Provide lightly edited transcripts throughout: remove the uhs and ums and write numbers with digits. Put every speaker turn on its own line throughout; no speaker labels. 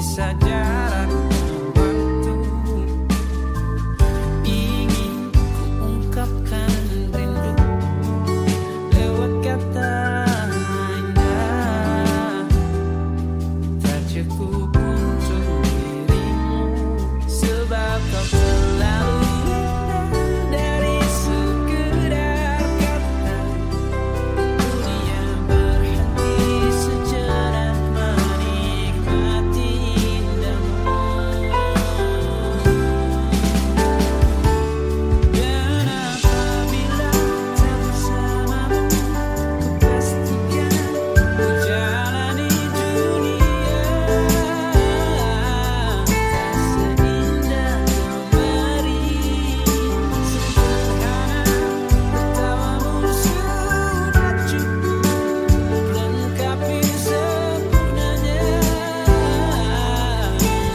bisa jarak waktu. Ingin ku ungkapkan rindu lewat kata indah, tak cukup untuk dirimu, sebab kau terlalu indah dari sekedar kata. Dunia berhenti sejenak menikmati indahmu. Dan apabila tak bersamamu, ku pastikan ku jalani dunia tak seindah kemarin. Sederhana, tertawamu sudah cukup lengkapi sempurnanya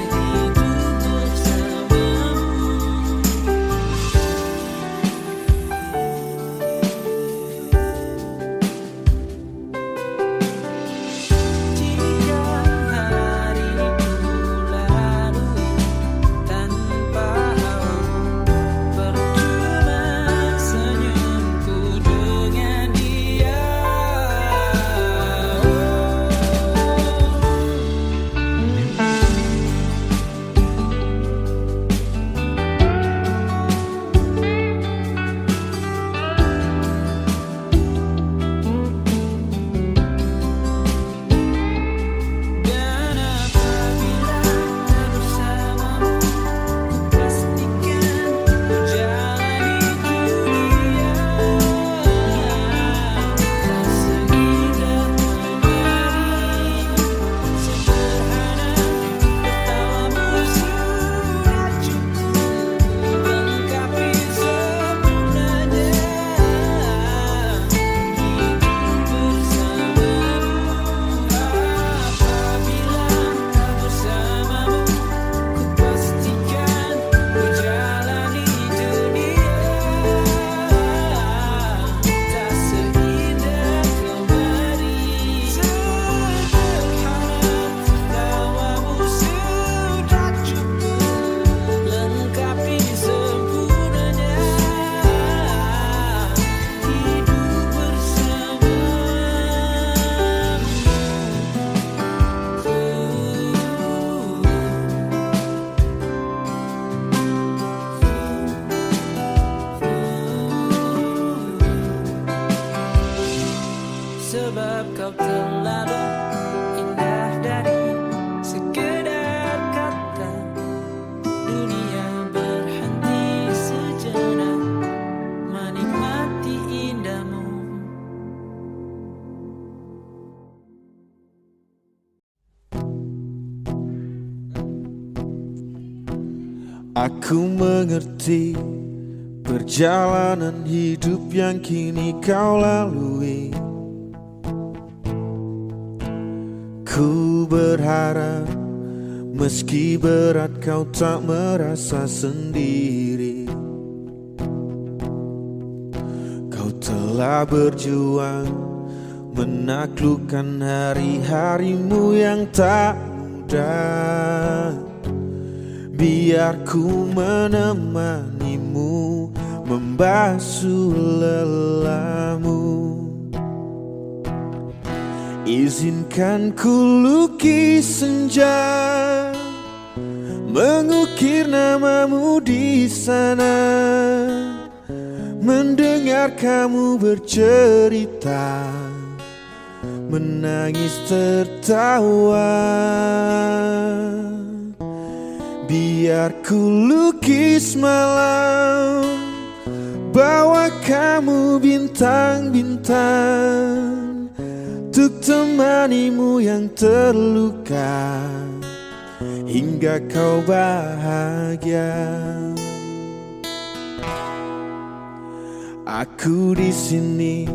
hidup bersamamu. Jika hariku lalui tanpa hawamu, percuma senyumku dengan dia. Dan apabila tak bersamamu, ku pastikan ku jalani dunia tak seindah kemarin. Sederhana, tertawamu sudah cukup lengkapi sempurnanya hidup bersamamu. Apabila tak bersamamu, ku pastikan ku jalani dunia tak seindah kemarin. Sederhana, tertawamu sudah cukup lengkapi sempurnanya hidup bersamamu. Sebab kau terlalu indah dari sekedar kata. Dunia berhenti sejenak menikmati indahmu.
Aku mengerti perjalanan hidup yang kini kau lalui. Ku berharap meski berat kau tak merasa sendiri. Kau telah berjuang menaklukkan hari-harimu yang tak mudah. Biar ku menemanimu membasuh lelahmu. Izinkan ku lukis senja, mengukir namamu di sana, mendengar kamu bercerita, menangis tertawa. Biar ku lukis malam, bawa kamu bintang-bintang, untuk temanimu yang terluka hingga kau bahagia. Aku di sini,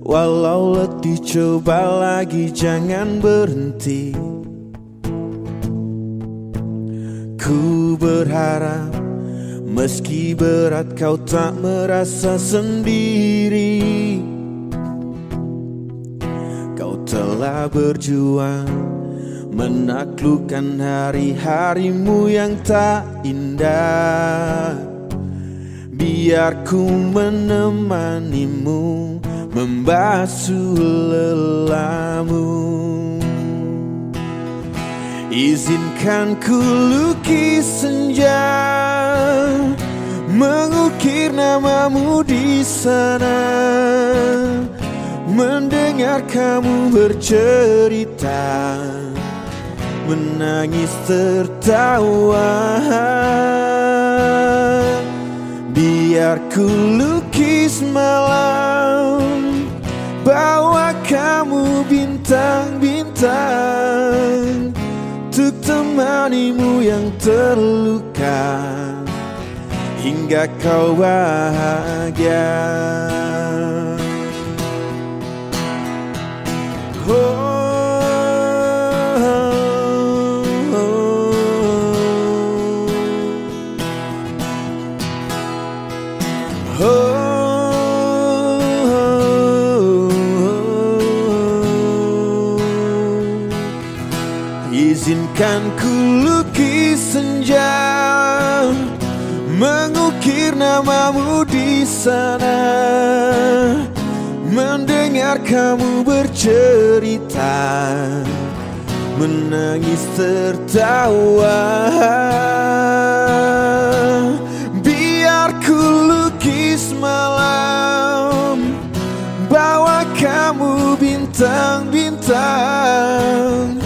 walau letih coba lagi jangan berhenti. Ku berharap meski berat kau tak merasa sendiri. Kau telah berjuang menaklukkan hari-harimu yang tak indah. Biar ku menemanimu, membasuh lelahmu. Izinkan ku lukis senja, mengukir namamu di sana, mendengar kamu bercerita, menangis tertawa. Biar ku lukis malam, bawa kamu bintang-bintang, untuk temanimu yang terluka, hingga kau bahagia. Izinkan ku lukis senja, mengukir namamu di sana, mendengar kamu bercerita, menangis tertawa. Biar ku lukis malam, bawa kamu bintang-bintang,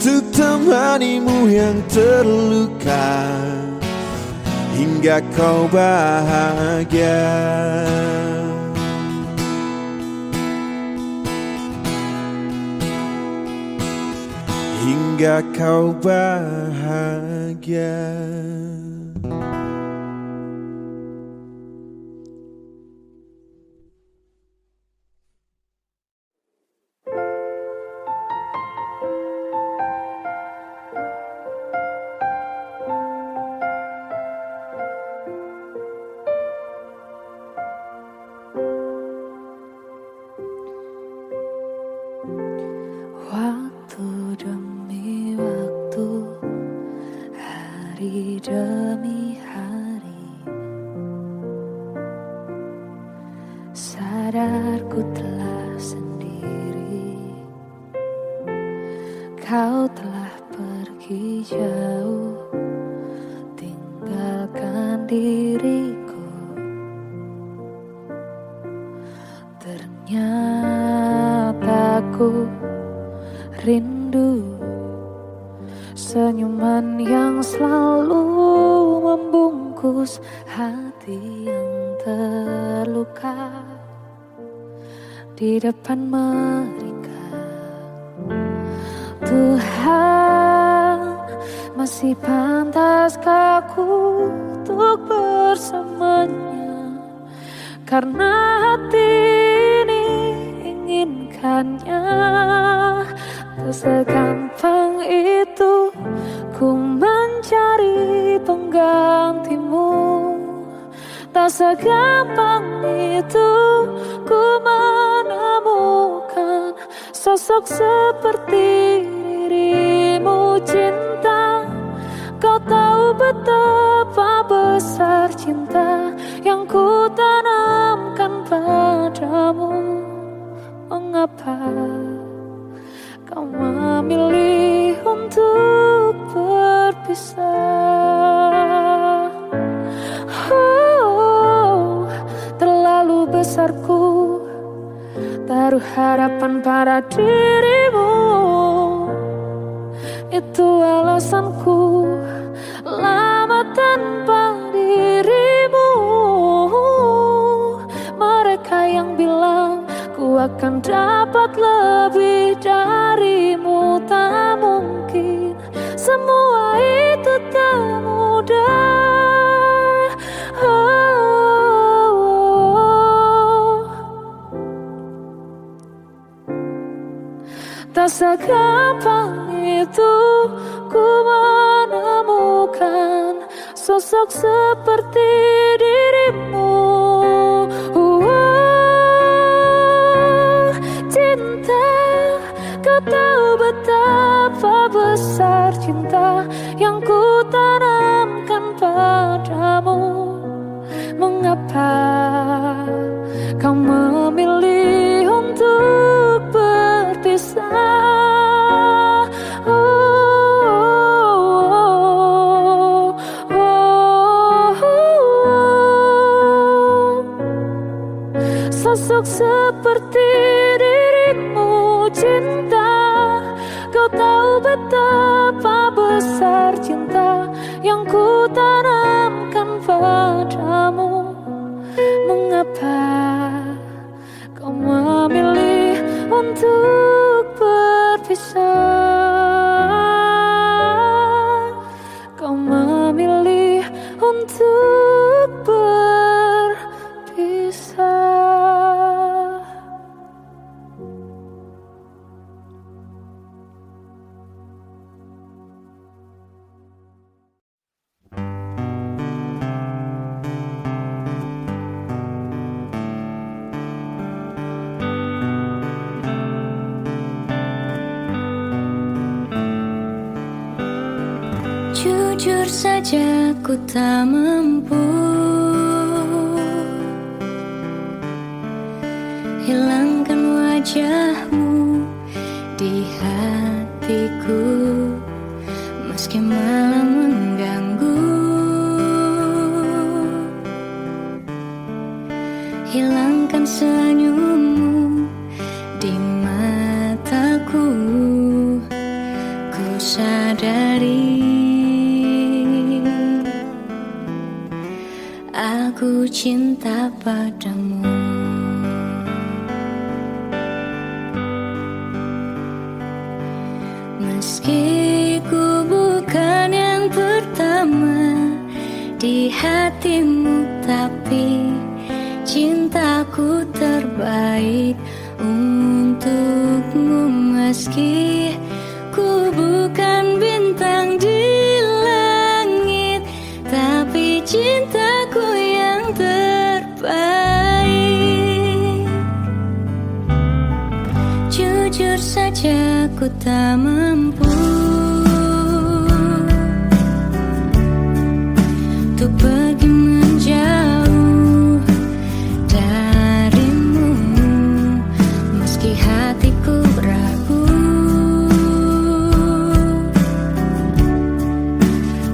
untuk temanimu yang terluka, hingga kau bahagia. Hingga kau bahagia.
Waktu demi waktu, hari demi hari, sadarku telah sendiri. Kau telah pergi jauh, tinggalkan diriku. Ternyata ku rindu senyuman yang selalu membungkus hati yang terluka di depan mereka. Tuhan, masih pantaskah aku untuk bersamanya? Karena hati ini inginkannya. Tak segampang itu ku mencari penggantimu. Tak segampang itu ku menemukan sosok seperti dirimu. Cinta, kau tahu betapa besar cinta yang ku tanamkan padamu. Mengapa kau memilih untuk berpisah? Oh, terlalu besarku taruh harapan pada dirimu. Itu alasanku lama tanpa dirimu. Mereka yang bilang ku akan dapat lebih darimu, tak mungkin. Semua itu tak mudah. Tak segampang itu ku menemukan sosok seperti dirimu. Cinta, kau tahu betapa besar cinta yang ku tanamkan padamu. Mengapa kau memilih untuk berpisah? Sosok seperti dirimu cinta, kau tahu betapa besar cinta yang ku tanamkan padamu. Mengapa kau memilih untuk berpisah? Kau memilih untuk berpisah.
Jujur saja ku tak mampu hilangkan wajahmu di hatiku, meski malam mengganggu. Hilangkan senyummu di mataku, ku sadari aku cinta padamu. Meski ku bukan yang pertama di hatimu, tapi cintaku terbaik untukmu. Meski ku bukan bintang di langit, tapi cintaku yang terbaik. Jujur saja ku tak mampu untuk pergi menjauh darimu, meski hatiku ragu.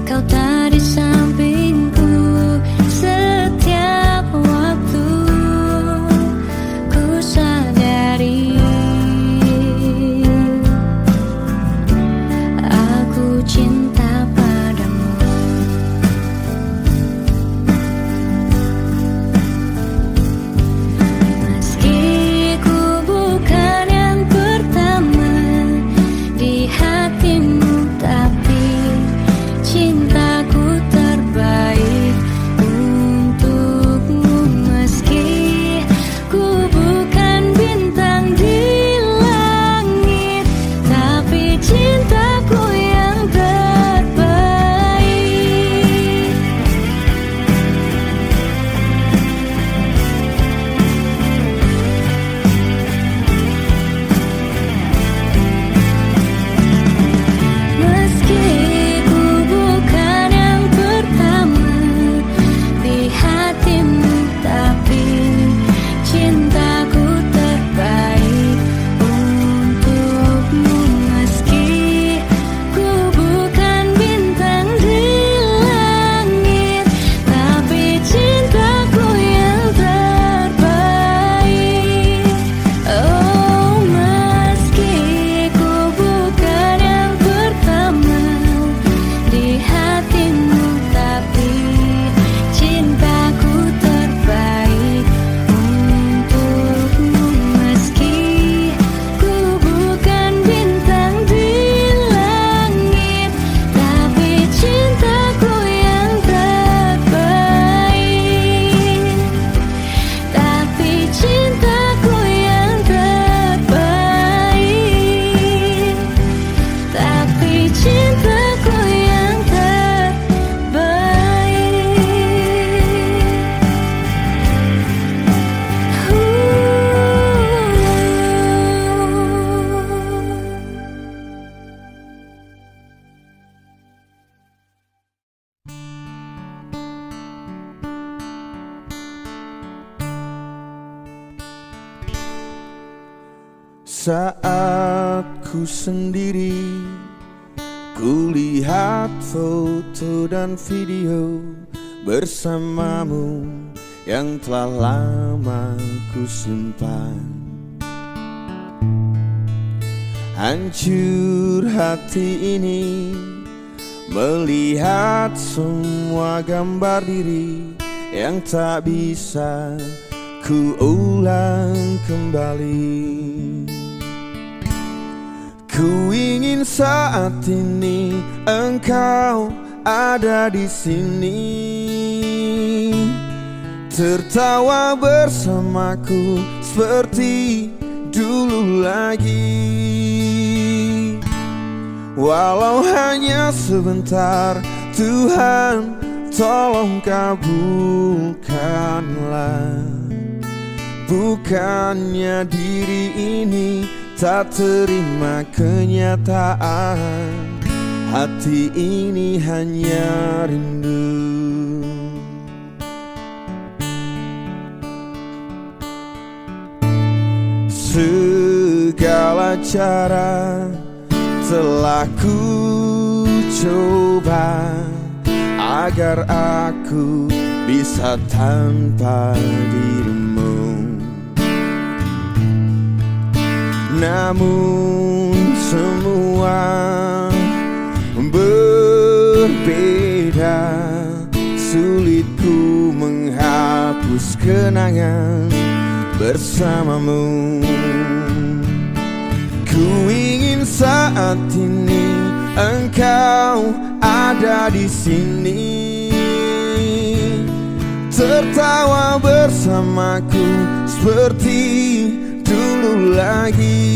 Kau tak di sampingku setiap waktu, ku sadari
Saat ku sendiri, ku lihat foto dan video bersamamu yang telah lama ku simpan. Hancur hati ini melihat semua gambar diri yang tak bisa ku ulang kembali. Ku ingin saat ini engkau ada di sini, tertawa bersamaku seperti dulu lagi. Walau hanya sebentar, Tuhan tolong kabulkanlah. Bukannya diri ini tak terima kenyataan, hati ini hanya rindu. Segala cara telah ku coba agar aku bisa tanpa dirimu. Namun semua berbeda, sulit ku menghapus kenangan bersamamu. Ku ingin saat ini engkau ada di sini, tertawa bersamaku seperti dulu lagi.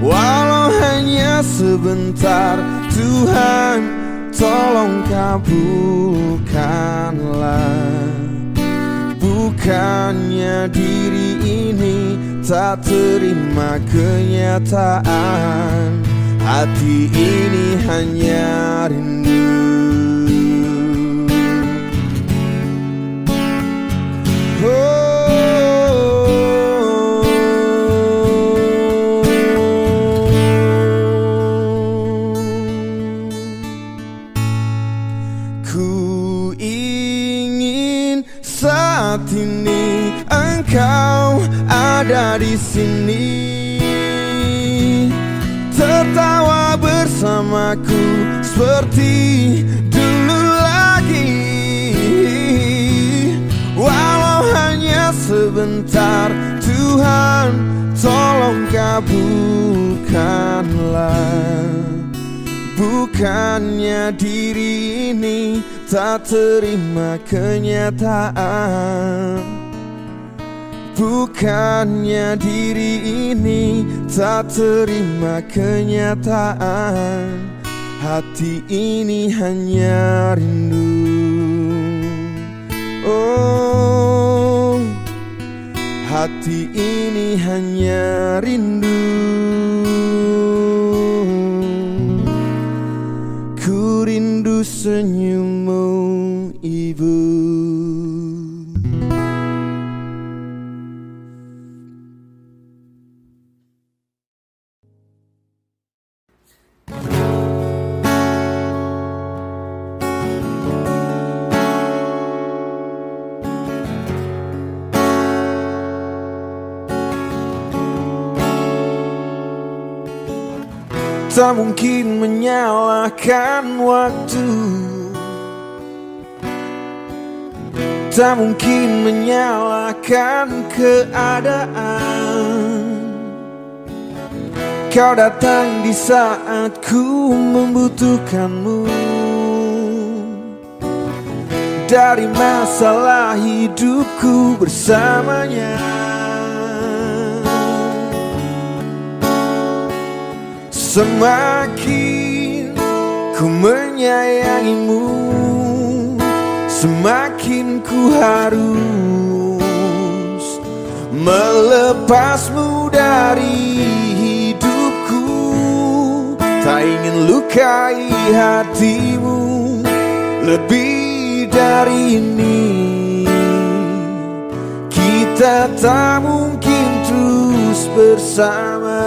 Walau hanya sebentar, Tuhan tolong kabulkanlah. Bukannya diri ini tak terima kenyataan, hati ini hanya rindu. Ku ingin saat ini engkau ada di sini, tertawa bersamaku seperti dulu lagi. Walau hanya sebentar, Tuhan tolong kabulkanlah. Bukannya diri ini tak terima kenyataan, bukannya diri ini tak terima kenyataan, hati ini hanya rindu. Oh, hati ini hanya rindu. Ku rindu senyummu, Ibu. Tak mungkin menyalahkan waktu, tak mungkin menyalahkan keadaan. Kau datang di saat ku membutuhkanmu. Dari masalah hidupku bersamanya, semakin ku menyayangimu, semakin ku harus melepasmu dari hidupku. Tak ingin lukai hatimu lebih dari ini. Kita tak mungkin terus bersama.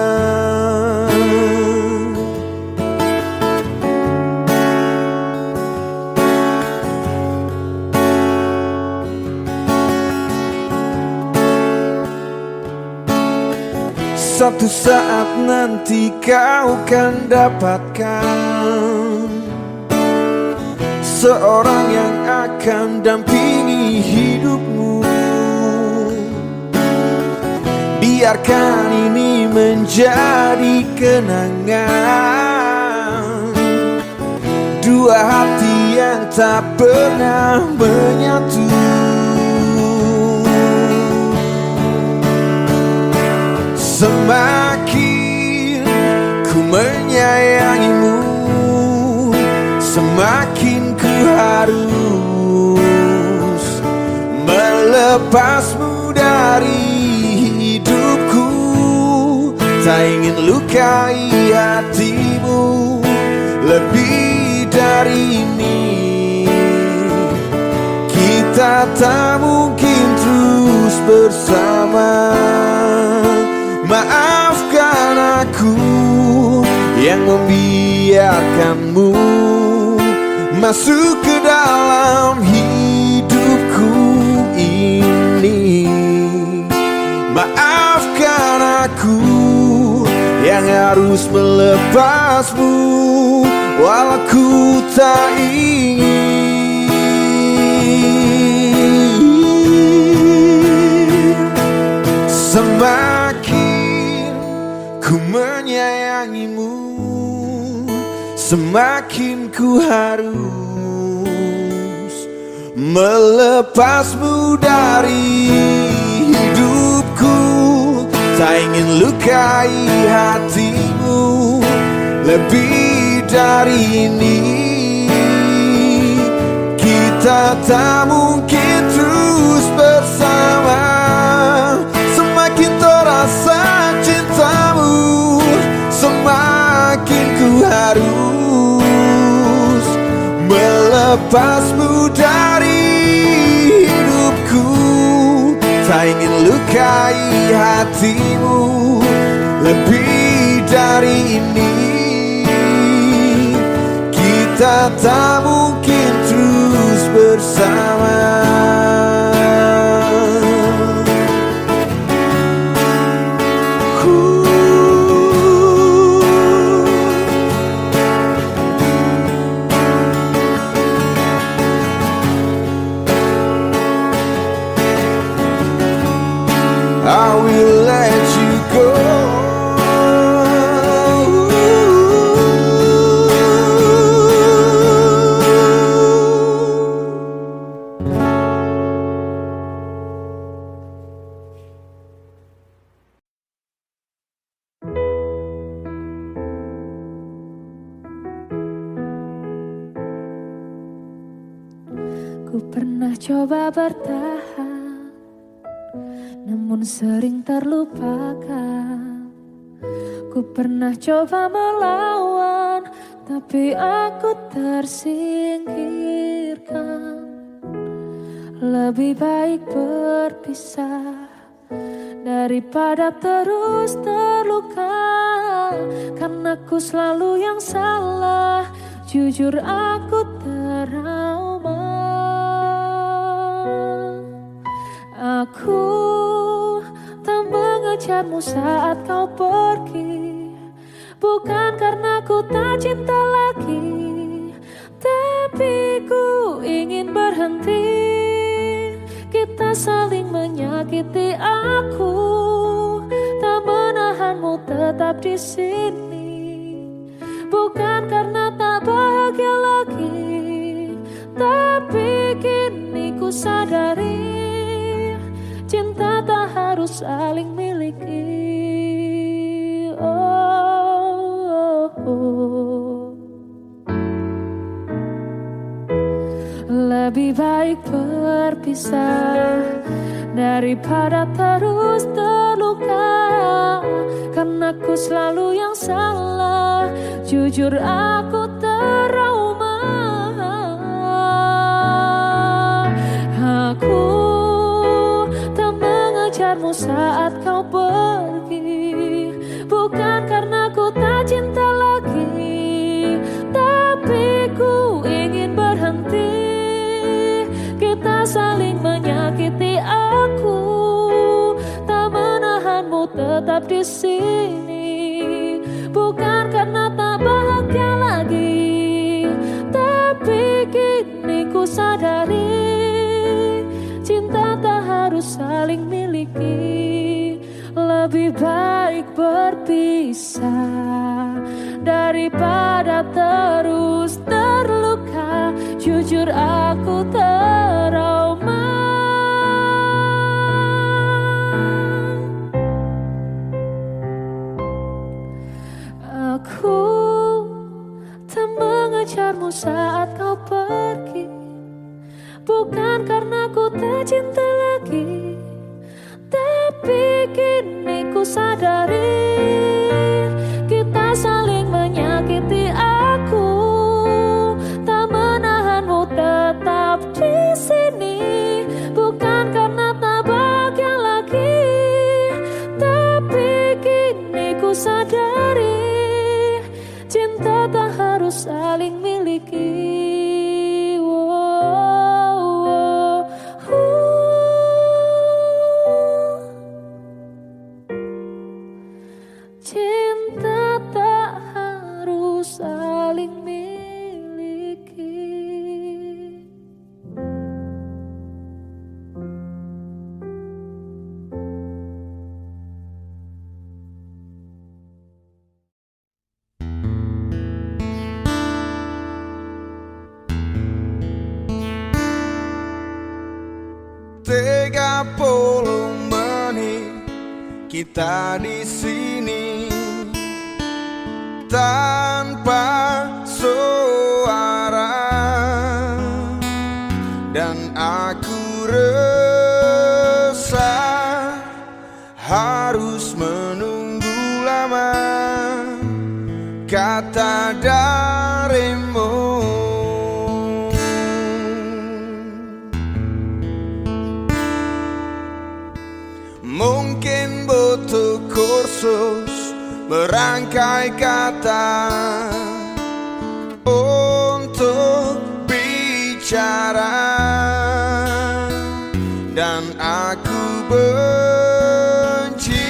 Satu saat nanti kau kan dapatkan seorang yang akan dampingi hidupmu. Biarkan ini menjadi kenangan, dua hati yang tak pernah menyatu. Semakin ku menyayangimu, semakin ku harus melepasmu dari hidupku. Tak ingin lukai hatimu lebih dari ini. Kita tak mungkin terus bersama. Maafkan aku yang membiarkanmu masuk ke dalam hidupku ini. Maafkan aku yang harus melepasmu walau ku tak ingin. Semakin ku menyayangimu, semakin ku harus melepasmu dari hidupku. Tak ingin lukai hatimu lebih dari ini. Kita tak mungkin terus bersama. Semakin terasa cintamu, semakin ku harus melepasmu dari hidupku. Tak ingin lukai hatimu lebih dari ini. Kita tak mungkin terus bersama. I will let you go.
Ku pernah coba bertahan, namun sering terlupakan. Ku pernah coba melawan, tapi aku tersingkirkan. Lebih baik berpisah daripada terus terluka. Karena aku selalu yang salah, jujur aku trauma. Aku tak mengejarmu saat kau pergi, bukan karena ku tak cinta lagi, tapi ku ingin berhenti. Kita saling menyakiti, aku tak menahanmu tetap di sini, bukan karena tak bahagia lagi, tapi kini ku sadari cinta tak harus saling miliki. Lebih baik berpisah daripada terus terluka. Karena aku selalu yang salah, jujur aku trauma. Aku tak mengejarmu saat kau pergi, tapi ku ingin berhenti. Kita saling menyakiti, aku tak menahanmu tetap di sini. Bukan karena tak bahagia lagi, tapi kini ku sadari cinta tak harus saling miliki. Lebih baik berpisah daripada terus terluka. Jujur aku trauma. Aku tak mengejarmu saat kau pergi, bukan karena ku tak cinta lagi, tapi kini ku sadari kita saling menyakiti. Aku tak menahanmu tetap di sini, bukan karena tak bahagia lagi, tapi kini ku sadari cinta tak harus saling miliki. Cinta tak harus saling miliki.
Tiga puluh menit kita di sini tanpa suara, dan aku resah harus menunggu lama kata darimu. Mungkin butuh kursus merangkai kata untuk bicara, dan aku benci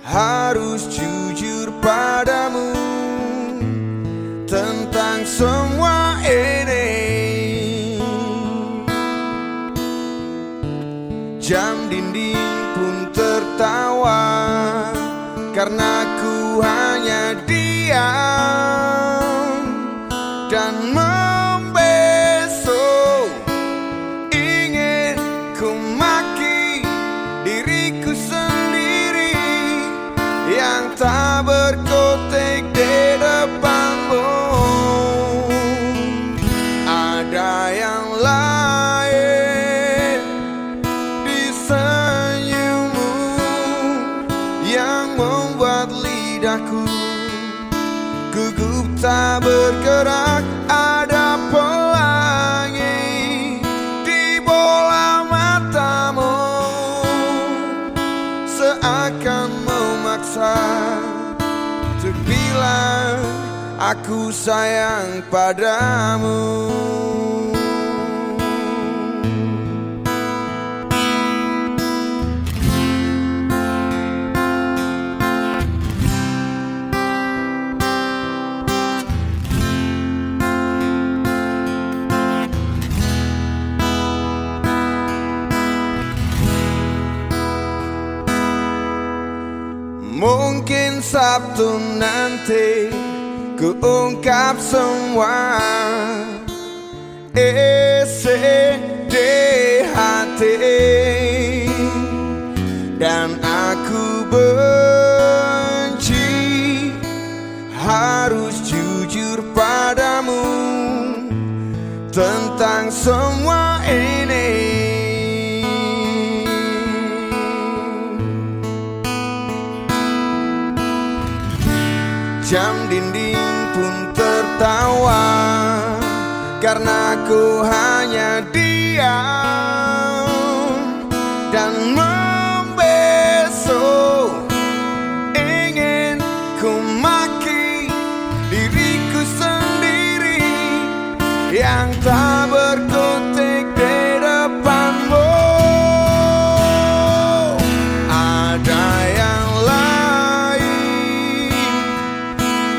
harus jujur padamu tentang semua ini. Jam dinding pun tertawa karena ku hanya diam dan membeso. Ingin ku maki diriku sendiri yang tak berkutik di depanmu. Ada yang lain di senyummu yang membuat lidahku gugup tak bergerak. Ada pelangi di bola matamu, seakan memaksa untuk bilang aku sayang padamu. Mungkin Sabtu nanti ku ungkap semua isi di hati, dan aku benci harus jujur padamu tentang semua ini. Jam dinding pun tertawa karena ku hanya diam dan membeso. Ingin ku maki diriku sendiri tak berkutik di depanmu. Ada yang lain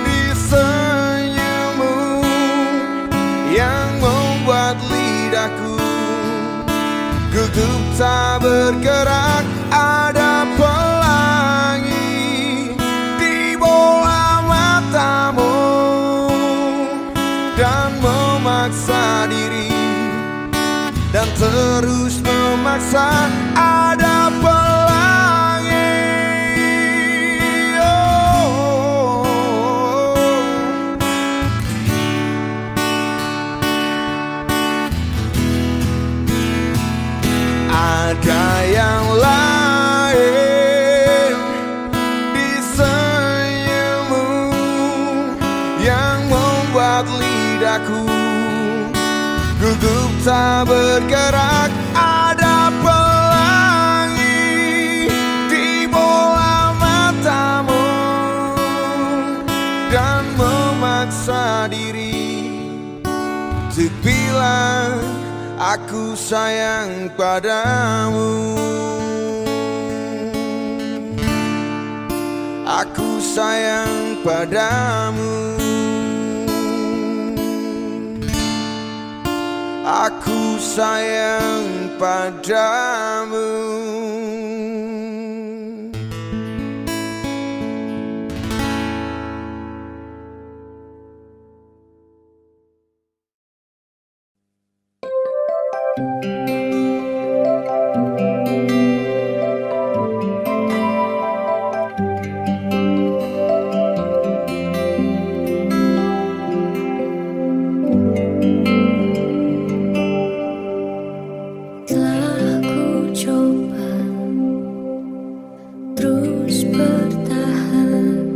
di senyummu yang membuat lidahku gugup tak bergerak. Ada pelangi di bola matamu dan memaksa diri dan terus memaksa. Ada pelangi, oh. Ada yang lain di senyummu yang membuat lidahku gugup tak bergerak. Ada pelangi di bola matamu dan memaksa diri untuk bilang aku sayang padamu. Aku sayang padamu. Aku sayang padamu.
Telah ku coba terus bertahan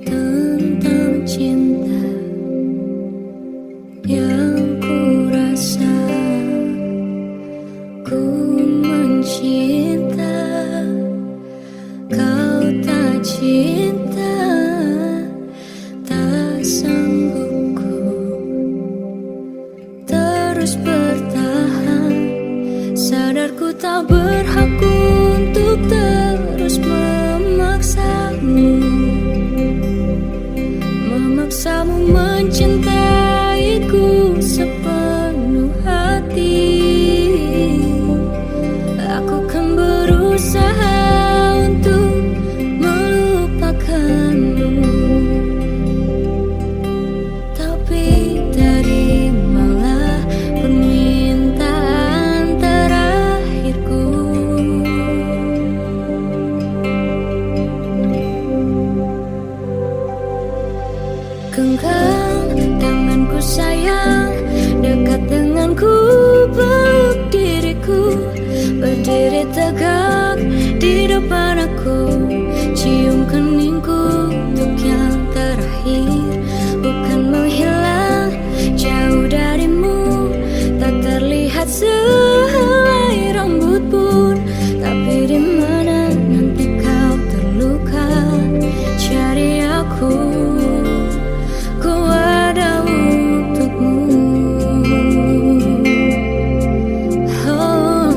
tentang cinta yang ku rasa. Ku mencinta, kau tak cinta, tak sanggup ku terus bertahan. Sadarku tak berhak untuk terus memaksamu, memaksamu mencintaiku sepenuh hati. Aku kan berusaha untuk melupakanmu, tapi terimalah permintaan terakhirku. Genggam tanganku sayang, dekat denganku, peluk diriku, berdiri tegak di depan aku, cium keningku untuk yang terakhir. Bukan menghilang jauh darimu, tak terlihat sehelai rambut pun, tapi di mana nanti kau terluka, cari aku, ku ada untukmu. Oh.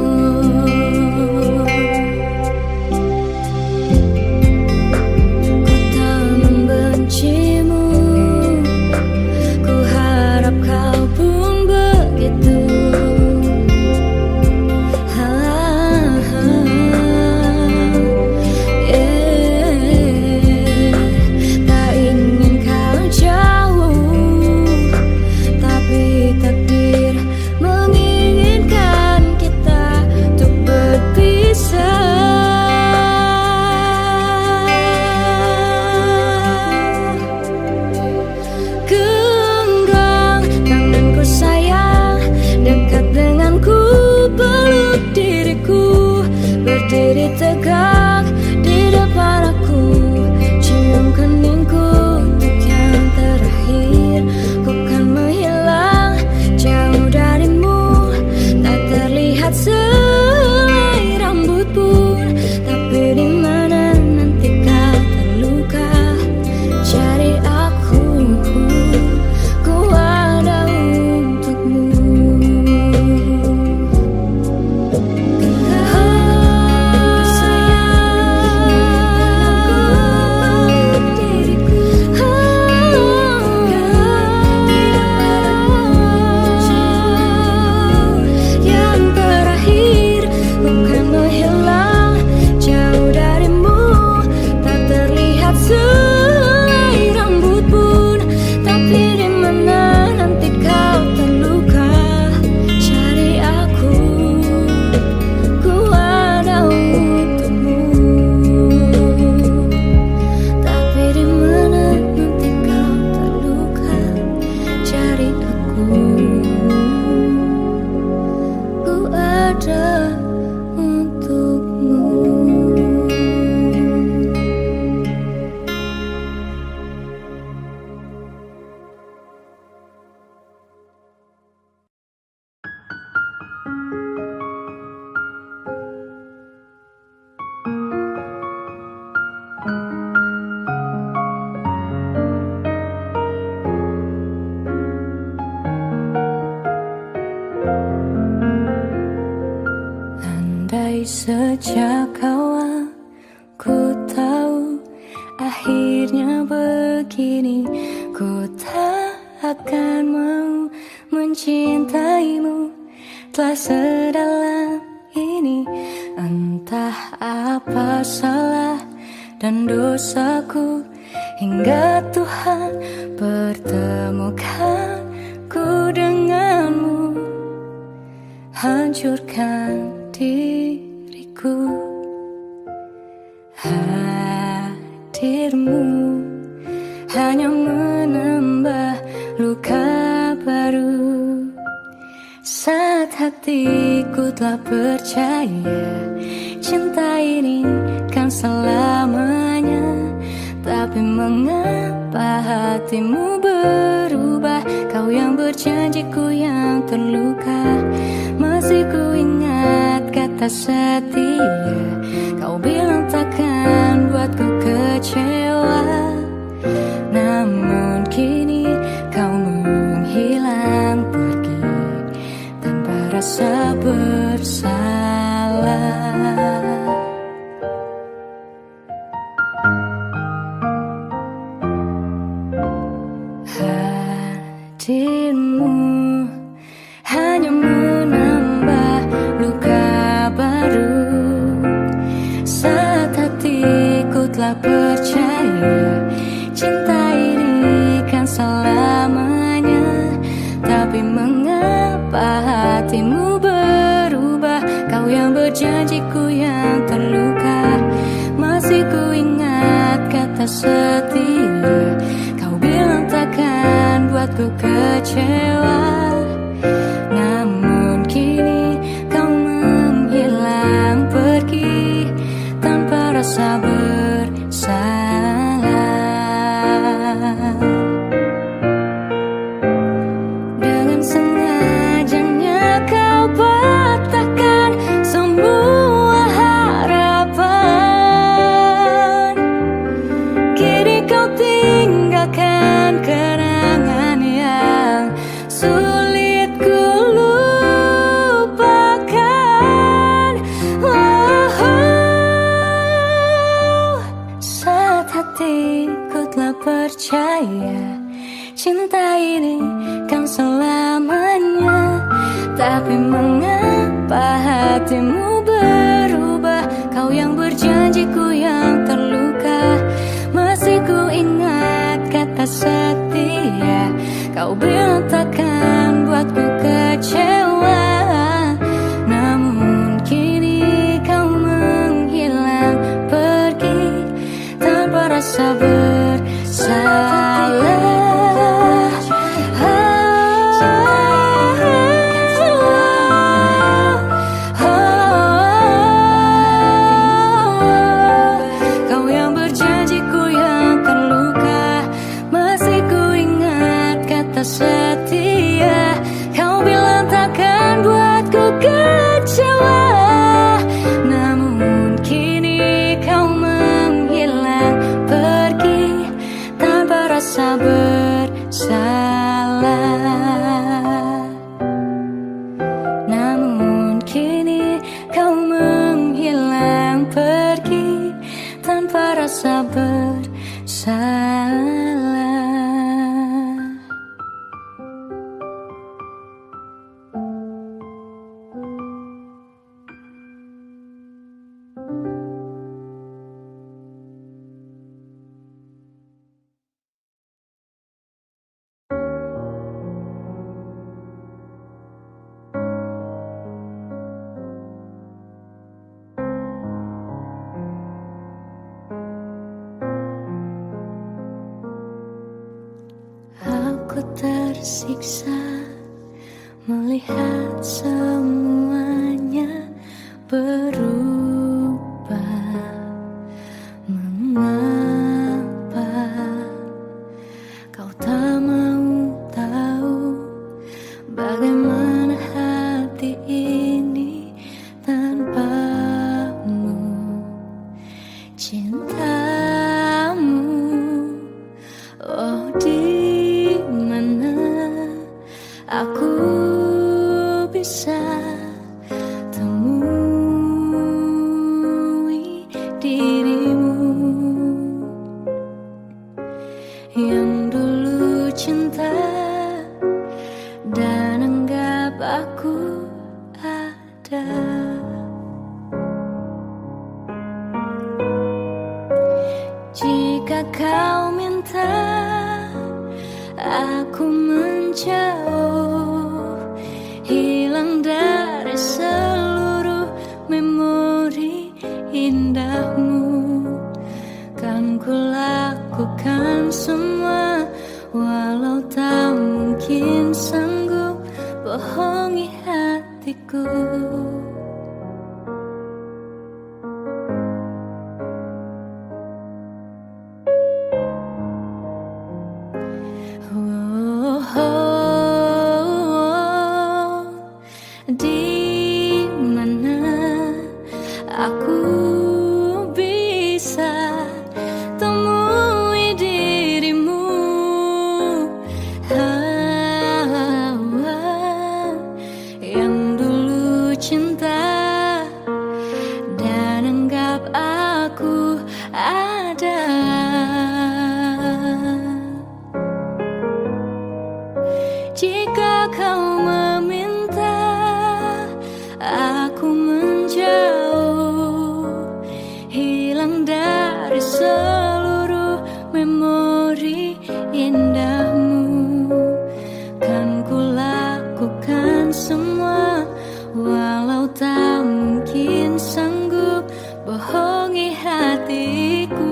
Sejak awal ku tahu akhirnya begini. Ku tak akan mau mencintaimu telah sedalam ini. Entah apa salah dan dosaku hingga Tuhan pertemukanku denganmu. Hancurkan diriku, hadirmu hanya menambah luka baru. Saat hatiku telah percaya cinta ini kan selamanya, tapi mengapa hatimu berubah? Kau yang berjanjiku yang terluka. Masih ku ingat kata setia, kau bilang takkan buatku kecewa. Namun kini kau menghilang pergi tanpa rasa bersalah. Hadirmu hanya menambah luka baru. Saat hatiku telah percaya cinta ini kan selamanya, tapi mengapa hatimu berubah? Kau yang berjanjiku yang terluka. Masih ku ingat kata setia, kau bilang takkan buatku kecewa. Namun kini kau menghilang pergi tanpa rasa bersalah. Dengan sengajanya kau patahkan semua harapan. Kini kau tinggalkan kenangan yang sulit ku lupakan. Saat hatiku telah percaya cinta ini kan selamanya, tapi mengapa hatimu berubah? Kau yang berjanjiku yang terluka. Masih ku ingat kata setia, kau bilang takkan buatku kecewa. Namun kini kau menghilang pergi tanpa rasa bersalah. Kau yang berjanjiku yang terluka. Masih ku ingat kata setia, kau bilang takkan buatku kecewa. Namun kini kau menghilang pergi tanpa rasa bersalah. Namun kini kau menghilang pergi tanpa rasa bersalah. Aku tersiksa melihat semuanya berubah. Mengapa kau tak mau tahu bagaimana hati ini tanpamu? Cintamu, oh di mana aku bisa temukan? aku menjauh, hilang dari seluruh memori indahmu. Kan ku lakukan semua, walau tak mungkin sanggup bohongi hatiku. Di mana aku bisa temui dirimu? Yang dulu cinta dan anggap aku ada. Jika kau meminta, aku menjauh, hilang dari seluruh memori indahmu. Kan ku lakukan semua, walau tak mungkin sanggup bohongi hatiku.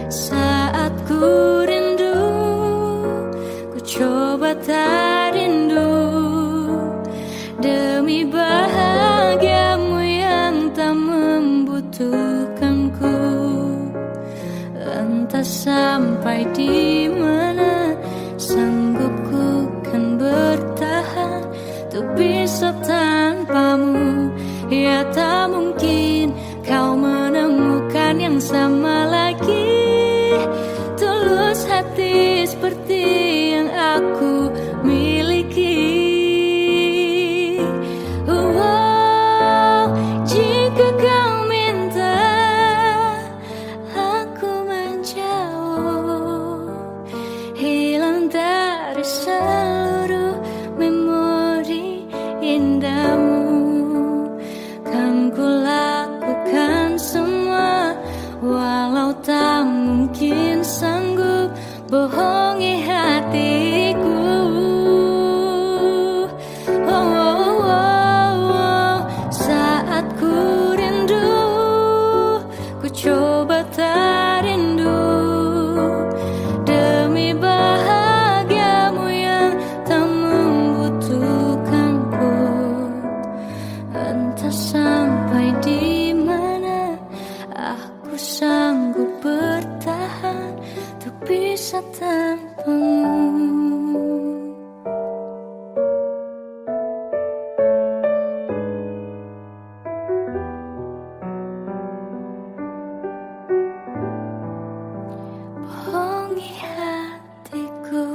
Saat ku rindu, ku coba tak rindu, demi bahagiamu yang tak membutuhkanku. Entah sampai di mana sanggupku kan bertahan untuk bisa tanpamu. Ya tak mungkin kau menemukan yang sama lagi, tulus hati seperti yang aku miliki. Jika kau minta, aku menjauh, hilang dari seluruh memori indahmu. Kan ku lakukan semua, walau tak mungkin sanggup bohongi hatiku. Saat ku rindu, ku coba tak rindu, demi bahagiamu yang tak membutuhkanku. Entah sampai di mana aku sanggup bertahan untuk bisa tanpamu. Bohongi hatiku.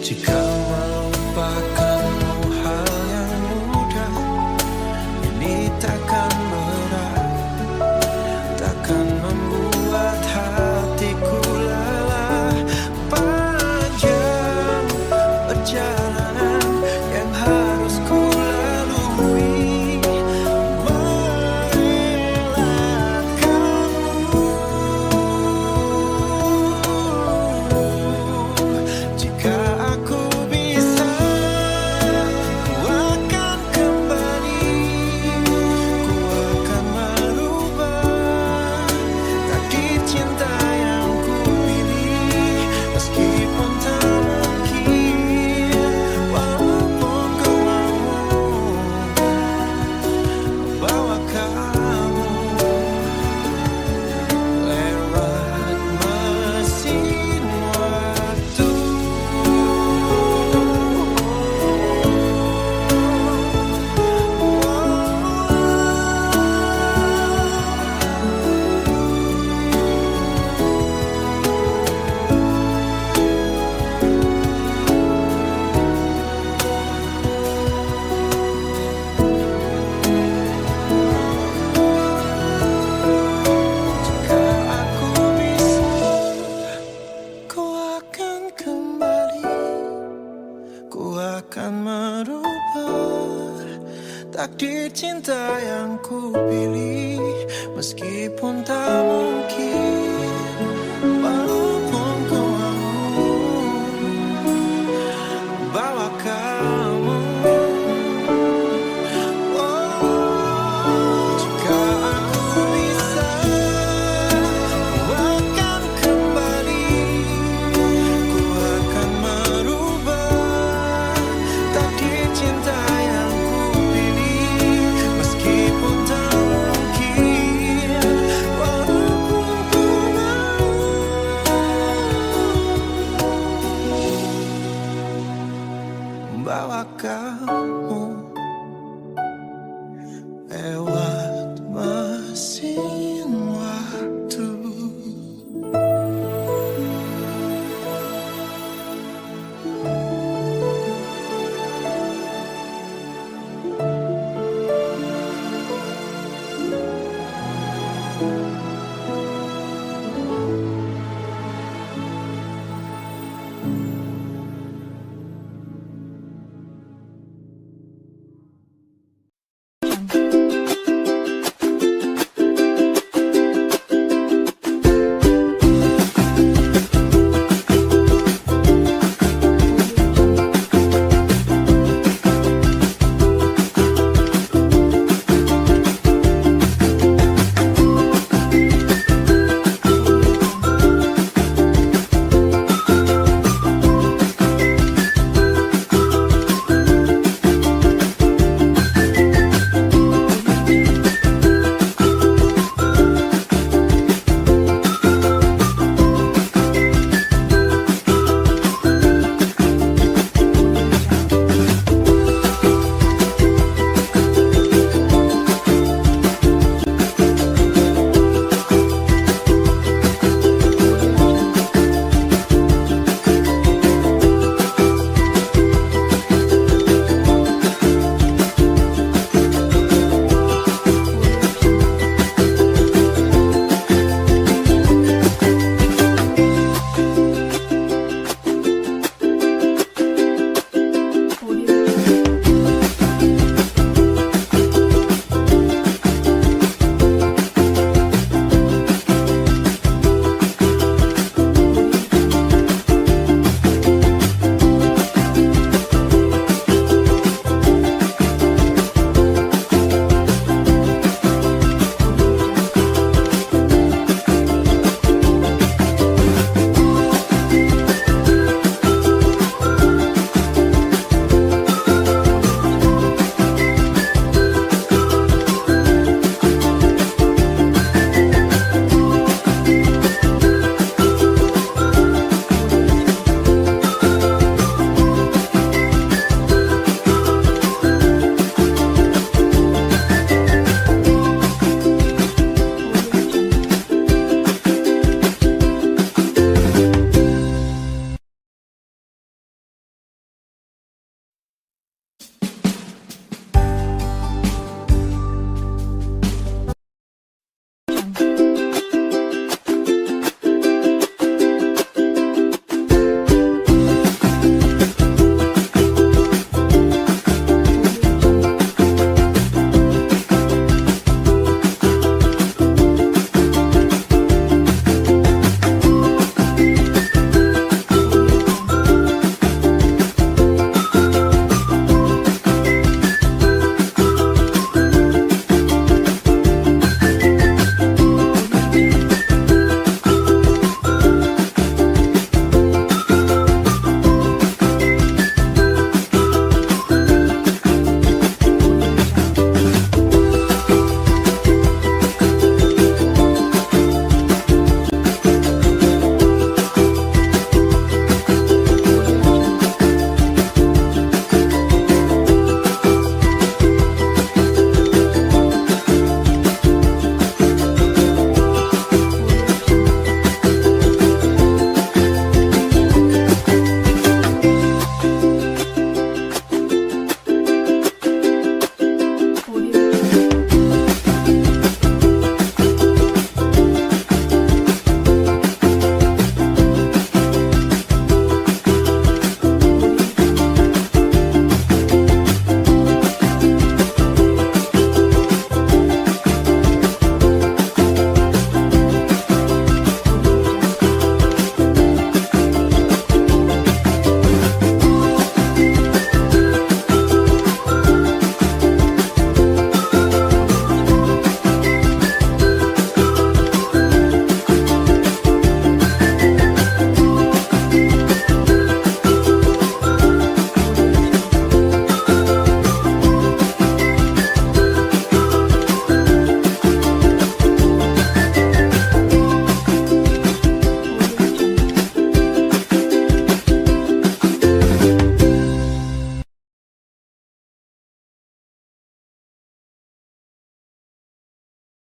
Jika melupakanmu hal yang mudah, ini takkan berat, takkan membuat hatiku lelah. Panjang perjalanan yang harus ku lalui, merelakanmu. Jika aku bisa, ku akan kembali, ku akan merubah takdir cinta yang ku pilih. Meskipun tak mungkin, walaupun kau mau bawa kamu lewat mesin waktu. Jika aku bisa, ku akan kembali, ku akan merubah takdir cinta yang ku pilih. Meskipun tak mungkin, walaupun ku mau bawa kamu. Jika aku bisa, ku akan kembali, ku akan merubah takdir cinta yang ku pilih. Meskipun tak mungkin, walaupun ku mau bawa kamu.